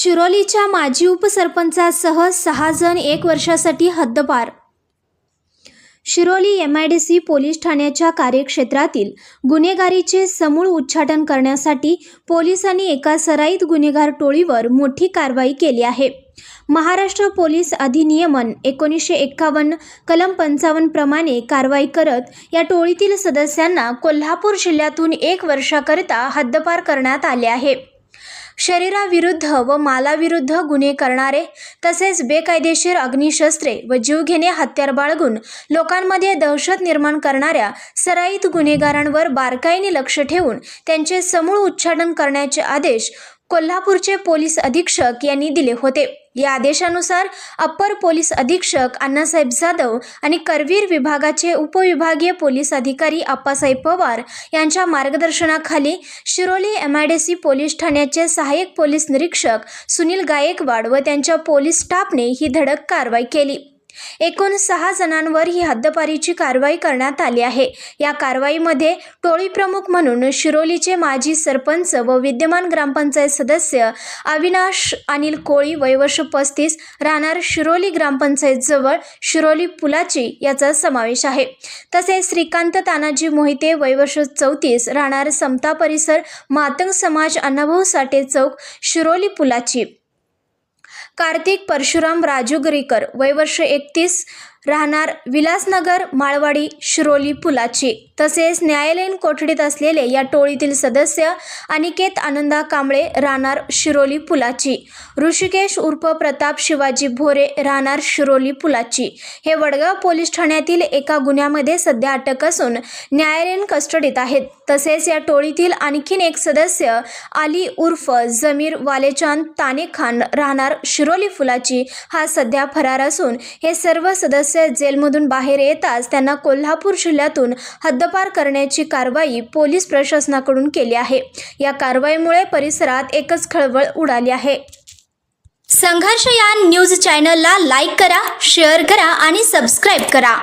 शिरोलीच्या माजी उपसरपंचासह 6 जण 1 वर्षासाठी हद्दपार। शिरोली MIDC पोलीस ठाण्याच्या कार्यक्षेत्रातील गुन्हेगारीचे समूळ उच्चाटन करण्यासाठी पोलिसांनी एका सराईत गुन्हेगार टोळीवर मोठी कारवाई केली आहे। महाराष्ट्र पोलीस अधिनियमन 1951 कलम 55 प्रमाणे कारवाई करत या टोळीतील सदस्यांना कोल्हापूर जिल्ह्यातून 1 वर्षाकरिता हद्दपार करण्यात आले आहे। शरीराविरुद्ध व मालाविरुद्ध गुन्हे करणारे तसेच बेकायदेशीर अग्निशस्त्रे व जीवघेणे हत्यार बाळगून लोकांमध्ये दहशत निर्माण करणाऱ्या सराईत गुन्हेगारांवर बारकाईने लक्ष ठेवून त्यांचे समूळ उच्चाटन करण्याचे आदेश कोल्हापूरचे पोलीस अधीक्षक यांनी दिले होते। या आदेशानुसार अप्पर पोलीस अधीक्षक अण्णासाहेब जाधव आणि करवीर विभागाचे उपविभागीय पोलीस अधिकारी आप्पासाहेब पवार यांच्या मार्गदर्शनाखाली शिरोली MIDC पोलीस ठाण्याचे सहाय्यक पोलीस निरीक्षक सुनील गायकवाड व त्यांच्या पोलीस स्टाफने ही धडक कारवाई केली। एकूण 6 जणांवर ही हद्दपारीची कारवाई करण्यात आली आहे। या कारवाईमध्ये टोळी प्रमुख म्हणून शिरोलीचे माजी सरपंच व विद्यमान ग्रामपंचायत सदस्य अविनाश अनिल कोळी वय वर्ष 35 राहणार शिरोली ग्रामपंचायत जवळ शिरोली पुलाची याचा समावेश आहे। तसेच श्रीकांत तानाजी मोहिते वय वर्ष 34 राहणार समता परिसर मातंग समाज अण्णाभाऊ साठे चौक शिरोली पुलाची, कार्तिक परशुराम राजूगरीकर वय वर्ष 31 राहणार विलासनगर माळवाडी शिरोली पुलाची, तसेच न्यायालयीन कोठडीत असलेले या टोळीतील सदस्य अनिकेत आनंदा कांबळे राहणार शिरोली पुलाची, ऋषिकेश उर्फ प्रताप शिवाजी भोरे राहणार शिरोली पुलाची हे वडगाव पोलीस ठाण्यातील एका गुन्ह्यामध्ये सध्या अटक असून न्यायालयीन कस्टडीत आहेत। तसेच या टोळीतील आणखीन एक सदस्य अली उर्फ जमीर वालेचांद तानेखान राहणार शिरोली पुलाची हा सध्या फरार असून हे सर्व सदस्य जेलमधून बाहेर येताच त्यांना कोल्हापूर जिल्ह्यातून हद्दपार करण्याची कारवाई पोलीस प्रशासनाकडून केली आहे। या कारवाईमुळे परिसरात एकच खळबळ उडाली आहे। संघर्ष या न्यूज चॅनलला लाईक करा, शेअर करा आणि सबस्क्राईब करा।